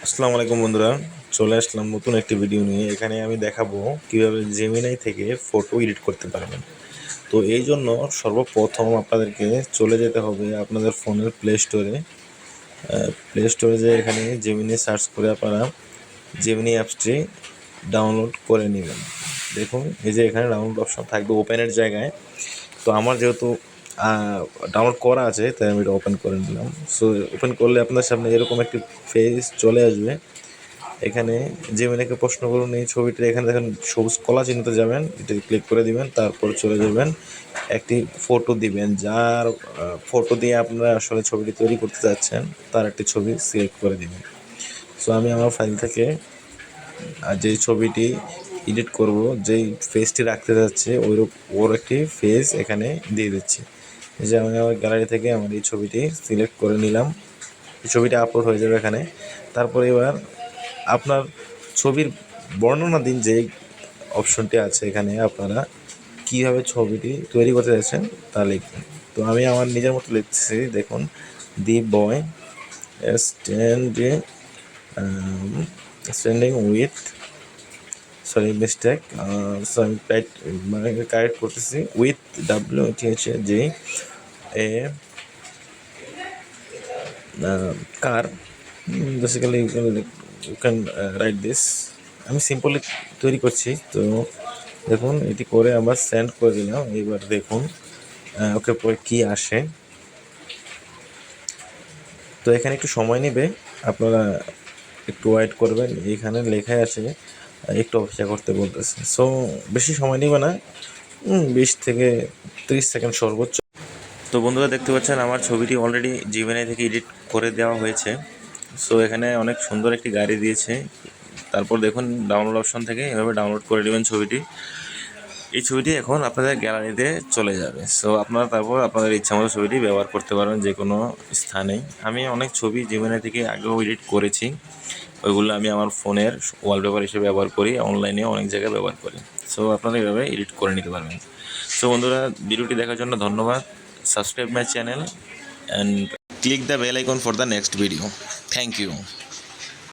আসসালামু আলাইকুম বন্ধুরা, চলে আসলাম নতুন একটি ভিডিও নিয়ে। এখানে আমি দেখাবো কিভাবে জেমিনাই থেকে ফটো এডিট করতে পারবেন। তো এই জন্য সর্বপ্রথম আপনাদেরকে চলে যেতে হবে আপনাদের ফোনের প্লে স্টোরে যে এখানে জেমিনি সার্চ করে আপনারা জেমিনি অ্যাপসটি ডাউনলোড করে নেবেন। দেখুন এই যে এখানে ডাউনলোড অপশন থাকবে ওপেনের জায়গায়। তো আমার যেহেতু ডাউনলোড করা আছে তাই আমি এটা ওপেন করে নিলাম। সো ওপেন করলে আপনার সামনে এরকম একটি পেজ চলে আসবে। এখানে জেমিনিকে প্রশ্ন করুন এই ছবিটা, এখানে দেখেন সবুজ কলা চিহ্নতে যাবেন, এটা ক্লিক করে দিবেন, তারপর চলে যাবেন একটি ফটো দিবেন, যার ফটো দিয়ে আপনারা আসলে ছবিটি তৈরি করতে যাচ্ছেন তার একটি ছবি সিলেক্ট করে দিবেন। সো আমি আমার ফাইল থেকে যেই ছবিটি এডিট করব, যেই ফেসটি রাখতে যাচ্ছে ওর একটি ফেস এখানে দিয়ে দিচ্ছি। যে আমি আমার গ্যালারি থেকে আমার এই ছবিটি সিলেক্ট করে নিলাম, এই ছবিটা আপলোড হয়ে যাবে এখানে। তারপর এবার আপনার ছবির বর্ণনা দিন, যে অপশনটি আছে এখানে আপনারা কীভাবে ছবিটি তৈরি করতে যাচ্ছেন তা লিখবেন। তো আমি আমার নিজের মতো লিখছি, দেখুন the boy standing with mistake. So আমি মানে কারেক্ট করতেছি উইথ ডাব্লিউ, এটি হচ্ছে যে এ কার। Basically you can write this. আমি সিম্পলি তৈরি করছি। তো দেখুন এটি করে আমার সেন্ড করে দিলাম। এবার দেখুন ওকে পরে কী আসে। তো এখানে একটু সময় নেবে, আপনারা একটু ওয়েট করবেন। এখানে লেখাই আছে একটু অপেক্ষা করতে বলতেছে। সো বেশি সময় নেবে না, 20 থেকে 30 সেকেন্ড সর্বোচ্চ। তো বন্ধুরা দেখতে পাচ্ছেন আমার ছবিটি অলরেডি জিমেনাই থেকে এডিট করে দেওয়া হয়েছে। সো এখানে অনেক সুন্দর একটি গাড়ি দিয়েছে। তারপর দেখুন ডাউনলোড অপশন থেকে এভাবে ডাউনলোড করে নেবেন ছবিটি। এই ছবিটি এখন আপনাদের গ্যালারিতে চলে যাবে। সো আপনারা তারপর আপনাদের ইচ্ছামতো ছবিটি ব্যবহার করতে পারবেন যে কোনো স্থানে। আমি অনেক ছবি জিমেনাই থেকে আগেও এডিট করেছি, ওইগুলো আমি আমার ফোনের ওয়ালপেপার হিসেবে ব্যবহার করি, অনলাইনে অনেক জায়গায় ব্যবহার করি। সো আপনারা এভাবে এডিট করে নিতে পারবেন। সো বন্ধুরা, ভিডিওটি দেখার জন্য ধন্যবাদ। Subscribe my channel and click the bell icon for the next video. Thank you.